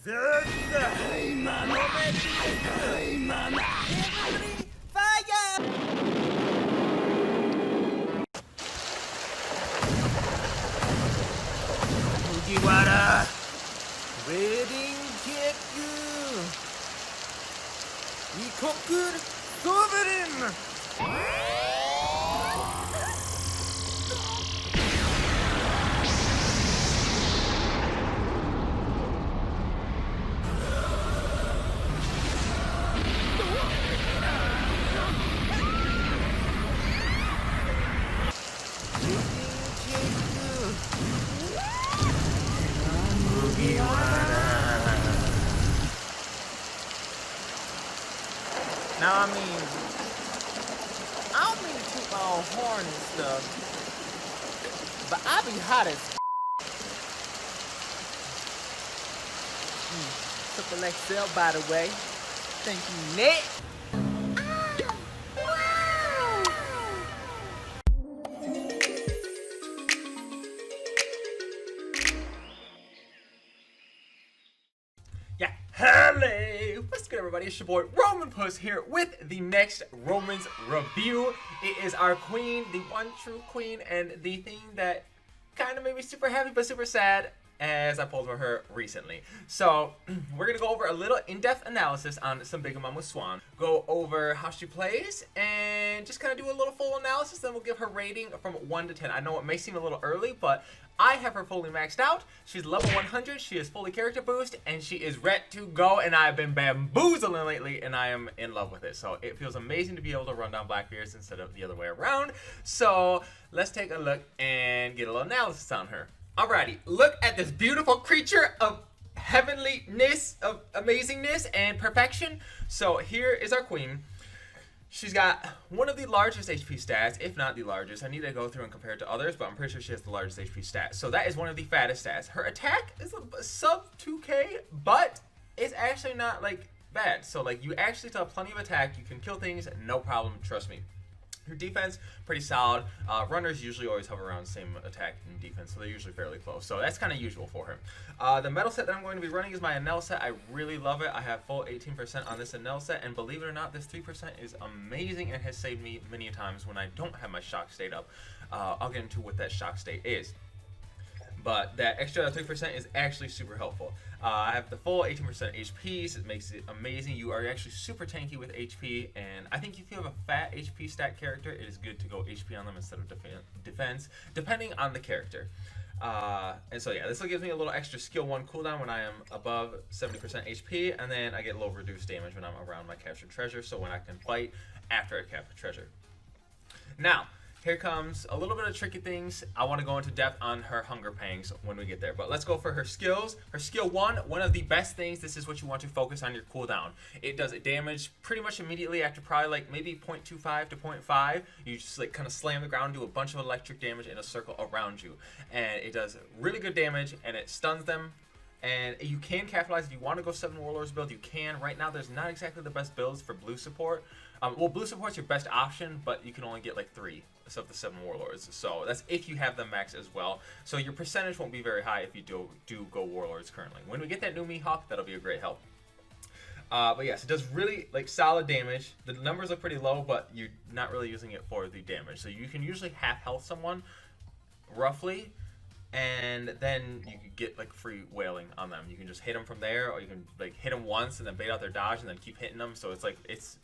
Mugiwara, wedding cake, Ikoku Sovereign. Now, I don't mean to toot my own horn and stuff, but I be hot as Triple XL, by the way. Thank you, Nick. Yeah, hello! What's good, everybody? It's your boy Roman Puss here with the next Romans review. It is our queen, the one true queen, and the thing that kind of made me super happy but super sad as I pulled for her recently. So we're gonna go over a little in-depth analysis on some Big Mama Swan, go over how she plays, and just kind of do a little full analysis. Then we'll give her rating from 1 to 10. I know it may seem a little early, but I have her fully maxed out. She's level 100, she is fully character boost, and she is ready to go, and I've been bamboozling lately, and I am in love with it. So it feels amazing to be able to run down Blackbeards instead of the other way around. So let's take a look and get a little analysis on her. Alrighty, look at this beautiful creature of heavenliness, of amazingness, and perfection. So here is our queen. She's got one of the largest HP stats, if not the largest. I need to go through and compare it to others, but I'm pretty sure she has the largest HP stat. So that is one of the fattest stats. Her attack is a sub 2k, but it's actually not like bad. So like you actually still have plenty of attack. You can kill things, no problem, trust me. Her defense, pretty solid. Runners usually always hover around the same attack and defense, so they're usually fairly close. So that's kind of usual for her. The metal set that I'm going to be running is my Enel set. I really love it. I have full 18% on this Enel set, and believe it or not, this 3% is amazing and has saved me many times when I don't have my shock state up. I'll get into what that shock state is. But that extra 3% is actually super helpful. I have the full 18% HP, so it makes it amazing. You are actually super tanky with HP, and I think if you have a fat HP stat character, it is good to go HP on them instead of defense, depending on the character. And so yeah, this will give me a little extra skill 1 cooldown when I am above 70% HP, and then I get a little reduced damage when I'm around my captured treasure, so when I can fight after I capture treasure. Now, here comes a little bit of tricky things. I want to go into depth on her hunger pangs when we get there. But let's go for her skills. Her skill 1, one of the best things, this is what you want to focus on your cooldown. It does damage pretty much immediately after probably like maybe 0.25 to 0.5. You just like kind of slam the ground, do a bunch of electric damage in a circle around you. And it does really good damage, and it stuns them. And you can capitalize if you want to go 7 Warlords build, you can. Right now, there's not exactly the best builds for blue support. Well, blue support's your best option, but you can only get like 3 of the 7 Warlords. So that's if you have them max as well. So your percentage won't be very high if you do go Warlords currently. When we get that new Mihawk, that'll be a great help. But yes, it does really like solid damage. The numbers are pretty low, but you're not really using it for the damage. So you can usually half health someone, roughly, and then you can get like free wailing on them. You can just hit them from there, or you can like hit them once and then bait out their dodge and then keep hitting them. So it's like it's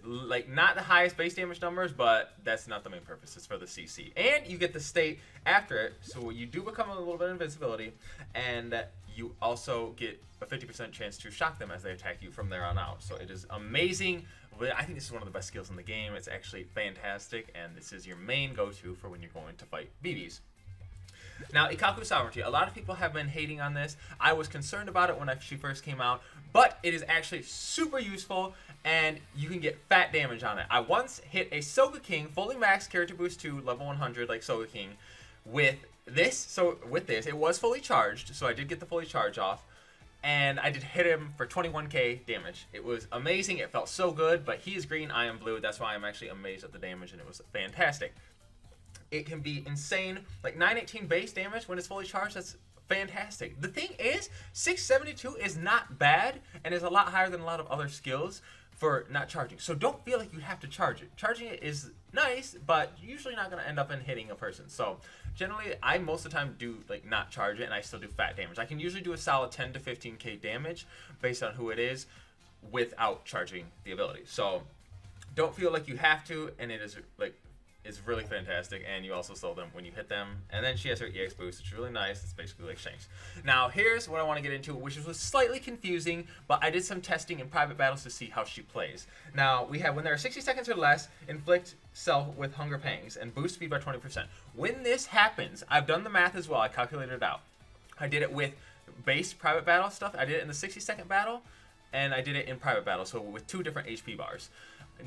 like not the highest base damage numbers, but that's not the main purpose. It's for the CC, and you get the state after it, so you do become a little bit of invincibility, and you also get a 50% chance to shock them as they attack you from there on out. So it is amazing. I think this is one of the best skills in the game. It's actually fantastic, and this is your main go-to for when you're going to fight BBs. Now, Ikaku Sovereignty. A lot of people have been hating on this. I was concerned about it when she first came out, but it is actually super useful, and you can get fat damage on it. I once hit a Soga King, fully maxed character boost to level 100, like Soga King, with this. So with this, it was fully charged, so I did get the fully charge off, and I did hit him for 21k damage. It was amazing. It felt so good, but he is green, I am blue. That's why I'm actually amazed at the damage, and it was fantastic. It can be insane, like 918 base damage when it's fully charged. That's fantastic. The thing is, 672 is not bad and is a lot higher than a lot of other skills for not charging. So don't feel like you have to charge it. Charging it is nice, but usually not going to end up in hitting a person. So generally, I most of the time do like not charge it, and I still do fat damage. I can usually do a solid 10 to 15k damage based on who it is without charging the ability. So don't feel like you have to, and it is like, it's really fantastic, and you also slow them when you hit them. And then she has her EX boost, which is really nice. It's basically like Shanks. Now, here's what I want to get into, which was slightly confusing, but I did some testing in private battles to see how she plays. Now, we have when there are 60 seconds or less, inflict self with hunger pangs and boost speed by 20%. When this happens, I've done the math as well. I calculated it out. I did it with base private battle stuff. I did it in the 60-second battle, and I did it in private battle, so with 2 different HP bars.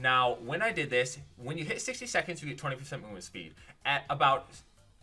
Now, when I did this, when you hit 60 seconds, you get 20% movement speed. At about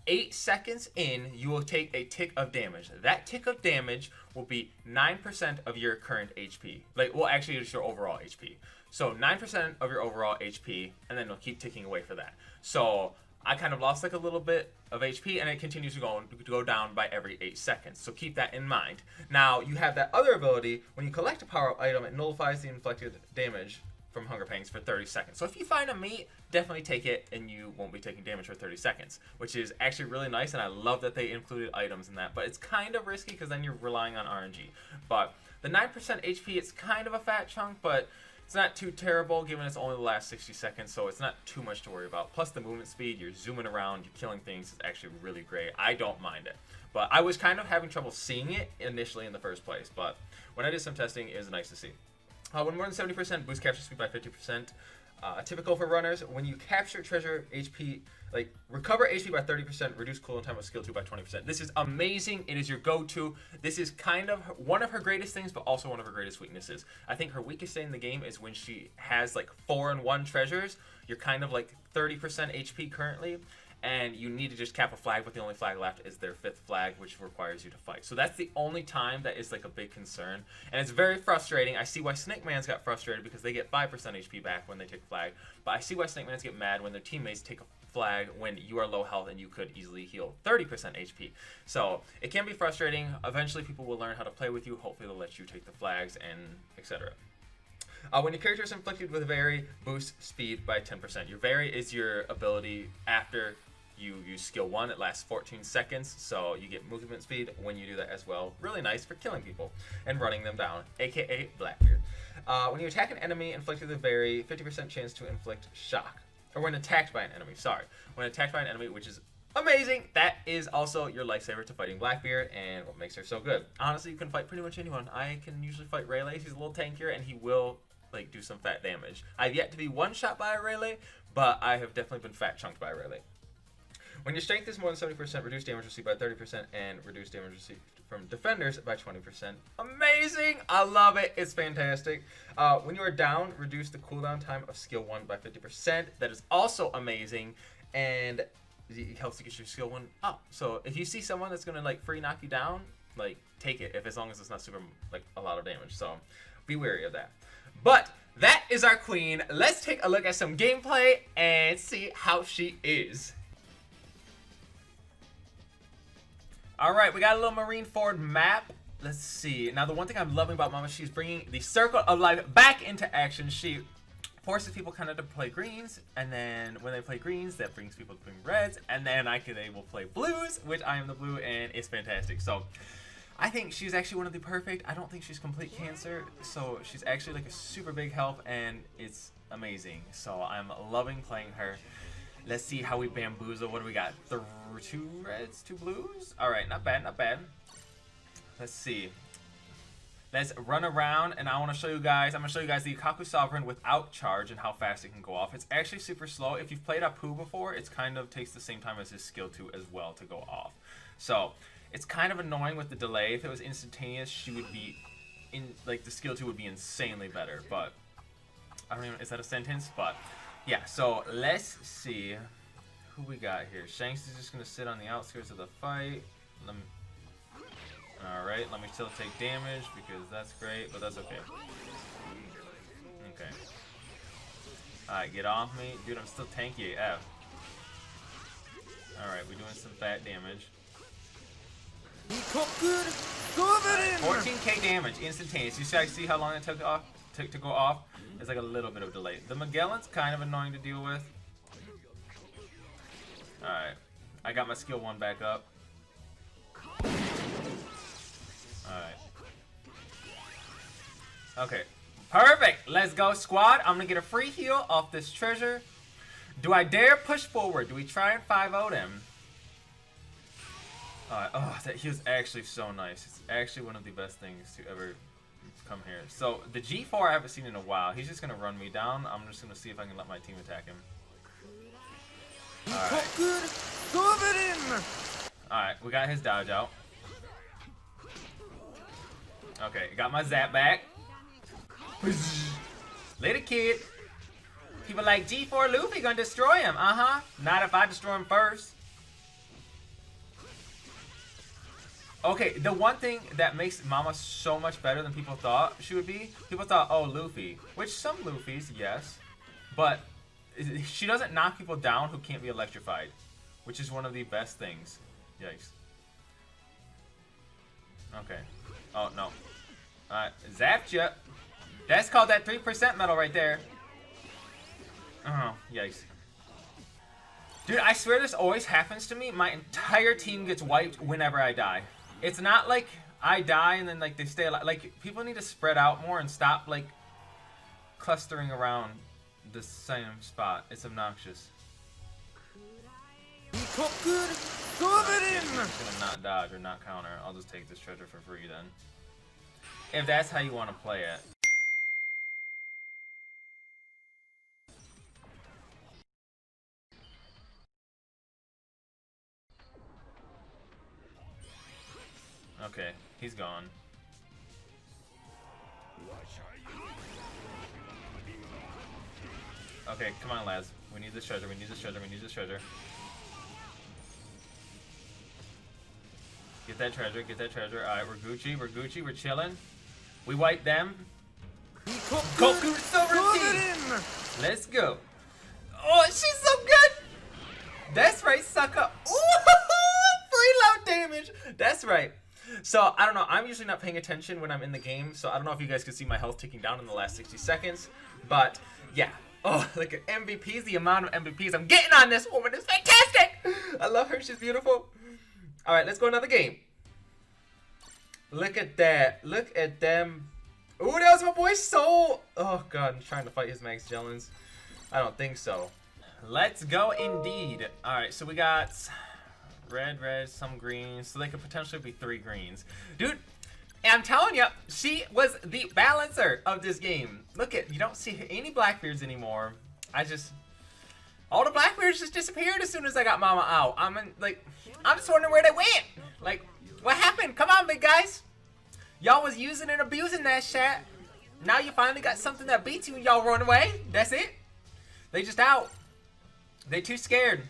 8 seconds in, you will take a tick of damage. That tick of damage will be 9% of your current HP. Like, well, actually, it's your overall HP. So 9% of your overall HP, and then it'll keep ticking away for that. So I kind of lost like a little bit of HP, and it continues to go down by every 8 seconds. So keep that in mind. Now, you have that other ability. When you collect a power-up item, it nullifies the inflicted damage from hunger pangs for 30 seconds. So if you find a meat, definitely take it, and you won't be taking damage for 30 seconds, which is actually really nice, and I love that they included items in that. But it's kind of risky because then you're relying on RNG. But the 9% HP, it's kind of a fat chunk, but it's not too terrible given it's only the last 60 seconds, so it's not too much to worry about. Plus the movement speed, you're zooming around, you're killing things, it's actually really great. I don't mind it. But I was kind of having trouble seeing it initially in the first place, but when I did some testing, it was nice to see. When more than 70%, boost capture speed by 50%. Typical for runners, when you capture treasure HP, like recover HP by 30%, reduce cooldown time of skill 2 by 20%. This is amazing. It is your go-to. This is kind of one of her greatest things, but also one of her greatest weaknesses. I think her weakest thing in the game is when she has like 4-in-1 treasures. You're kind of like 30% HP currently, and you need to just cap a flag, but the only flag left is their 5th flag, which requires you to fight. So that's the only time that is like a big concern, and it's very frustrating. I see why Snake Man's got frustrated because they get 5% HP back when they take a flag, but I see why Snake Man's get mad when their teammates take a flag when you are low health and you could easily heal 30% HP. So it can be frustrating. Eventually people will learn how to play with you. Hopefully they'll let you take the flags and etc. When your character is inflicted with Vary, boost speed by 10%. Your Vary is your ability after you use skill 1. It lasts 14 seconds, so you get movement speed when you do that as well. Really nice for killing people and running them down, aka Blackbeard. When you attack an enemy inflicted with Vary, 50% chance to inflict shock. Or when attacked by an enemy, sorry. When attacked by an enemy, which is amazing. That is also your lifesaver to fighting Blackbeard and what makes her so good. Honestly, you can fight pretty much anyone. I can usually fight Rayleigh. He's a little tankier and he will like do some fat damage. I've yet to be one-shot by a Rayleigh, but I have definitely been fat chunked by a Rayleigh. When your strength is more than 70%, reduce damage received by 30% and reduce damage received from defenders by 20%. Amazing! I love it. It's fantastic. When you are down, reduce the cooldown time of skill 1 by 50%. That is also amazing, and it helps to get your skill 1 up. So if you see someone that's gonna like free knock you down, like take it, if as long as it's not super like a lot of damage. So be wary of that. But that is our queen. Let's take a look at some gameplay and see how she is. Alright, we got a little Marineford map. Let's see. Now, the one thing I'm loving about Mama, she's bringing the Circle of Life back into action. She forces people kind of to play greens, and then when they play greens, that brings people to bring reds, and then they will play blues, which I am the blue, and it's fantastic. So, I think she's actually one of the perfect. I don't think she's complete cancer, so she's actually like a super big help, and it's amazing. So, I'm loving playing her. Let's see how we bamboozle. What do we got? 2 reds, 2 blues? Alright, not bad, not bad. Let's see. Let's run around, and I want to show you guys, I'm going to show you guys the Ikaku Sovereign without charge and how fast it can go off. It's actually super slow. If you've played Apu before, it's kind of takes the same time as his skill 2 as well to go off. So, it's kind of annoying with the delay. If it was instantaneous, she would be, like the skill 2 would be insanely better, but, I don't even, is that a sentence? But, yeah, so let's see who we got here. Shanks is just going to sit on the outskirts of the fight. Alright, let me still take damage because that's great, but that's okay. Okay. Alright, get off me. Dude, I'm still tanky AF. Alright, we're doing some fat damage. 14k damage, instantaneous. You see how long it took to go off? It's like a little bit of delay. The Magellan's kind of annoying to deal with. Alright. I got my skill 1 back up. Alright. Okay. Perfect! Let's go, squad. I'm gonna get a free heal off this treasure. Do I dare push forward? Do we try and 5-0 them? Oh, that heal's actually so nice. It's actually one of the best things to ever come here. So, the G4 I haven't seen in a while. He's just gonna run me down. I'm just gonna see if I can let my team attack him. Alright, we got his dodge out. Okay, got my zap back. Later, kid. People like G4 Luffy gonna destroy him. Not if I destroy him first. Okay, the one thing that makes Mama so much better than people thought she would be, people thought, oh, Luffy. Which some Luffys, yes. But she doesn't knock people down who can't be electrified. Which is one of the best things. Yikes. Okay. Oh, no. Alright, zapped ya. That's called that 3% metal right there. Oh, yikes. Dude, I swear this always happens to me. My entire team gets wiped whenever I die. It's not like I die and then like they stay alive. Like, people need to spread out more and stop like clustering around the same spot. It's obnoxious. I'm just gonna not dodge or not counter. I'll just take this treasure for free then. If that's how you want to play it. Okay, he's gone. Okay, come on, lads. We need this treasure, we need this treasure, we need this treasure. Get that treasure, get that treasure. Alright, we're Gucci, we're chilling. We wipe them. Goku Silver Team! Let's go. Oh, she's so good! That's right, sucker. Ooh, preload damage! That's right. So, I don't know, I'm usually not paying attention when I'm in the game, so I don't know if you guys could see my health ticking down in the last 60 seconds, but, yeah. Oh, look at MVPs, the amount of MVPs I'm getting on this woman is fantastic! I love her, she's beautiful. Alright, let's go another game. Look at that, look at them. Ooh, that was my boy Soul! Oh god, I'm trying to fight his Max Jellins. I don't think so. Let's go indeed. Alright, so we got red, some greens, so they could potentially be 3 greens. Dude, I'm telling you, she was the balancer of this game. Look at, you don't see any Blackbeards anymore. All the Blackbeards just disappeared as soon as I got Mama out. I'm just wondering where they went. Like, what happened? Come on, big guys. Y'all was using and abusing that shit. Now you finally got something that beats you and y'all run away. That's it. They just out. They too scared.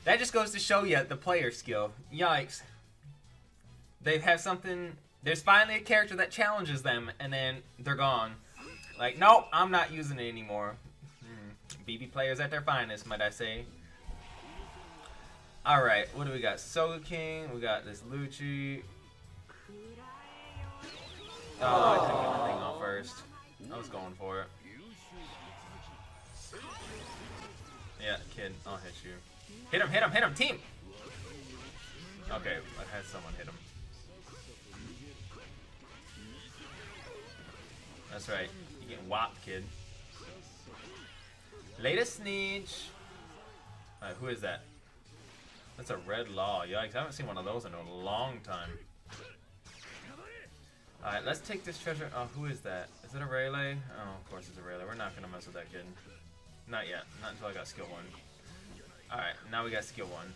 That just goes to show you the player skill. Yikes. They have something. There's finally a character that challenges them, and then they're gone. Like, nope, I'm not using it anymore. BB players at their finest, might I say. Alright, what do we got? Soga King, we got this Lucci. Oh, I couldn't get the thing off first. I was going for it. Yeah, kid, I'll hit you. Hit him, team! Okay, I had someone hit him. That's right, you getting whopped, kid. Latest Sneech. Alright, who is that? That's a red law. Yikes, I haven't seen one of those in a long time. Alright, let's take this treasure. Oh, who is that? Is it a Rayleigh? Oh, of course it's a Rayleigh. We're not gonna mess with that kid. Not yet. Not until I got skill 1. Alright, now we got skill 1.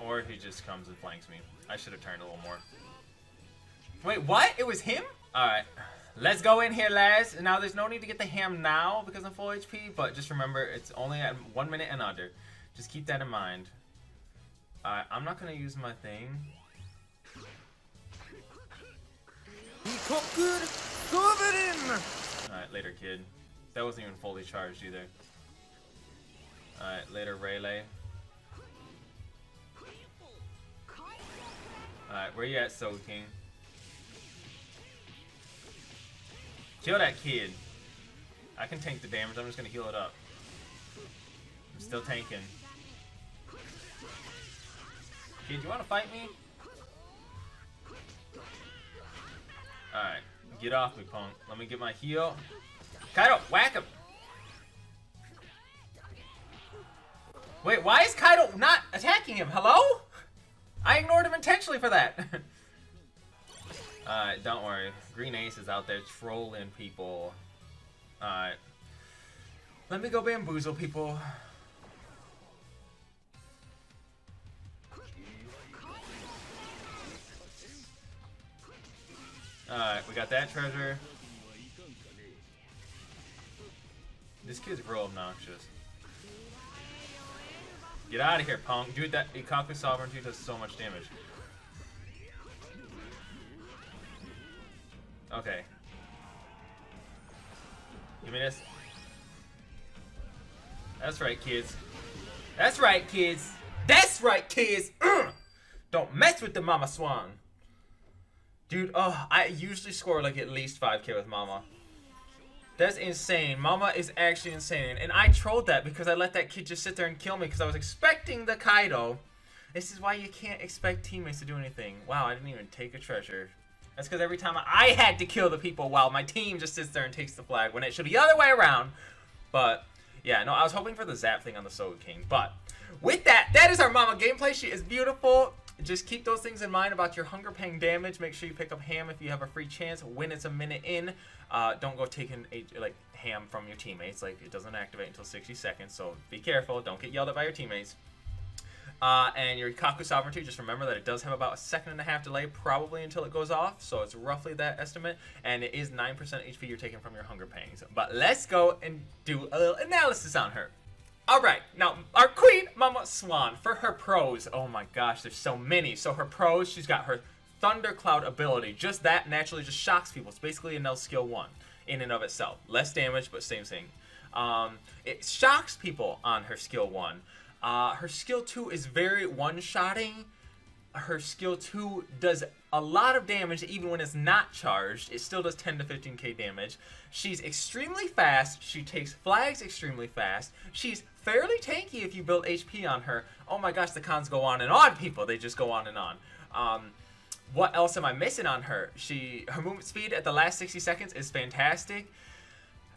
Or if he just comes and flanks me. I should have turned a little more. Wait, what? It was him? Alright. Let's go in here, lads. Now, there's no need to get the ham now because I'm full HP, but just remember, it's only at 1 minute and under. Just keep that in mind. Alright, I'm not going to use my thing. Alright, later, kid. That wasn't even fully charged either. Alright, later, Rayleigh. Alright, where you at, Soul King? Kill that kid. I can tank the damage, I'm just gonna heal it up. I'm still tanking. Kid, you wanna fight me? Alright, get off me, punk. Let me get my heal. Kaido, whack him! Wait, why is Kaido not attacking him? Hello? I ignored him intentionally for that. Alright, don't worry. Green Ace is out there trolling people. Alright. Let me go bamboozle people. Alright, we got that treasure. This kid's real obnoxious. Get out of here, punk. Dude, that Ikaku Sovereignty does so much damage. Okay. Give me this. That's right, kids. That's right, kids. That's right, kids. Don't mess with the Mama Swan. Dude, oh, I usually score like at least 5k with Mama. That's insane. Mama is actually insane. And I trolled that because I let that kid just sit there and kill me because I was expecting the Kaido. This is why you can't expect teammates to do anything. Wow, I didn't even take a treasure. That's because every time I had to kill the people while my team just sits there and takes the flag when it should be the other way around. But, yeah, no, I was hoping for the zap thing on the Soul King. But, with that, that is our Mama gameplay. She is beautiful. Just keep those things in mind about your Hunger Pang damage. Make sure you pick up Ham if you have a free chance when it's a minute in. Don't go taking like Ham from your teammates. Like, it doesn't activate until 60 seconds, so be careful. Don't get yelled at by your teammates. And your Ikaku Sovereignty, just remember that it does have about a 1.5 second delay, probably until it goes off. So it's roughly that estimate. And it is 9% HP you're taking from your Hunger Pangs. But let's go and do a little analysis on her. Alright, now our queen, Mama Swan, for her pros, oh my gosh, there's so many. So her pros, she's got her Thundercloud ability. Just that naturally just shocks people. It's basically a null skill 1 in and of itself. Less damage, but same thing. It shocks people on her skill 1. Her skill 2 is very one-shotting. Her skill 2 does a lot of damage even when it's not charged. It still does 10 to 15k damage. She's extremely fast. She takes flags extremely fast. She's fairly tanky if you build HP on her. Oh my gosh, the cons go on and on, people. They just go on and on. What else am I missing on her? Her movement speed at the last 60 seconds is fantastic.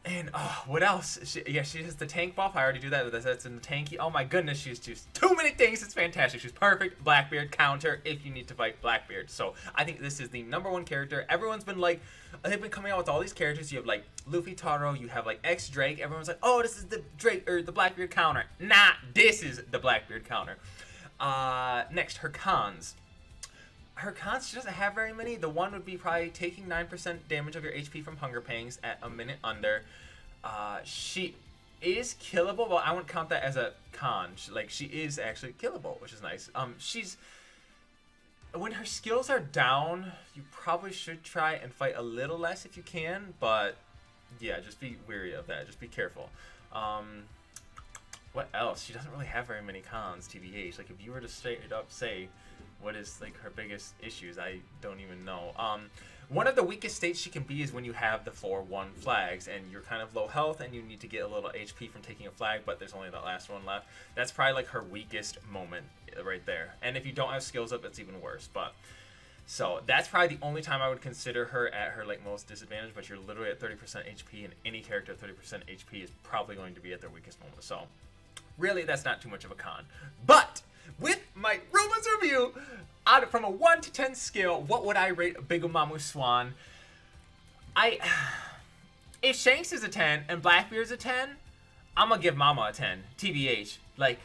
And what else? She has the tank buff. I already do that. That's in the tanky. Oh my goodness, she's just too many things. It's fantastic. She's perfect. Blackbeard counter if you need to fight Blackbeard. So I think this is the #1 character. Everyone's been like, they've been coming out with all these characters. You have like Luffy Taro. You have like X Drake. Everyone's like, oh, this is the Drake or the Blackbeard counter. Nah, this is the Blackbeard counter. Next, her cons. Her cons, she doesn't have very many. The one would be probably taking 9% damage of your HP from Hunger Pangs at a minute under. She is killable, but I wouldn't count that as a con. She is actually killable, which is nice. When her skills are down, you probably should try and fight a little less if you can, but yeah, just be wary of that. Just be careful. What else? She doesn't really have very many cons, TBH. Like, if you were to straight up say what is like her biggest issues, I don't even know. One of the weakest states she can be is when you have the 4-1 flags and you're kind of low health and you need to get a little HP from taking a flag, but there's only that last one left. That's probably like her weakest moment right there. And if you don't have skills up, it's even worse. But so that's probably the only time I would consider her at her like most disadvantage, but you're literally at 30% HP, and any character at 30% HP is probably going to be at their weakest moment. So really, that's not too much of a con. But with my Romans review, from a 1 to 10 scale, what would I rate Big Mama Swan? If Shanks is a 10 and Blackbeard's a 10, I'm gonna give Mama a 10, TBH. Like,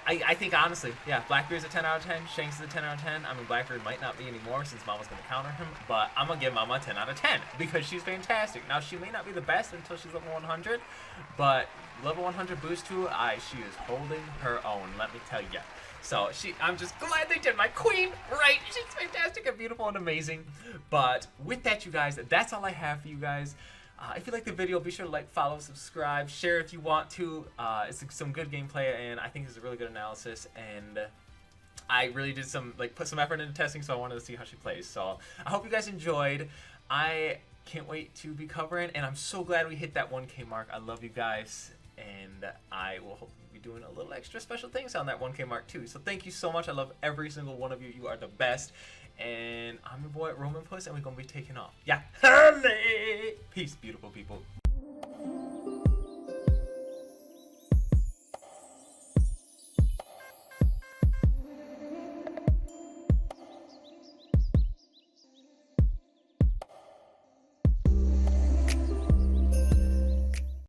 I think honestly, yeah, Blackbeard's a 10 out of 10, Shanks is a 10 out of 10. I mean, Blackbeard might not be anymore since Mama's gonna counter him, but I'm gonna give Mama a 10 out of 10 because she's fantastic. Now, she may not be the best until she's level 100, but level 100 boost to she is holding her own, let me tell you. So I'm just glad they did my queen right. She's fantastic and beautiful and amazing. But with that, you guys, that's all I have for you guys. If you like the video, be sure to like, follow, subscribe, share if you want to. It's some good gameplay, and I think it's a really good analysis. And I really did put some effort into testing, so I wanted to see how she plays. So I hope you guys enjoyed. I can't wait to be covering, and I'm so glad we hit that 1K mark. I love you guys, and I will hope be doing a little extra special things on that 1K mark too. So thank you so much. I love every single one of you. You are the best. And I'm your boy Roman Puss, and we're gonna be taking off. Yeah. Peace, beautiful.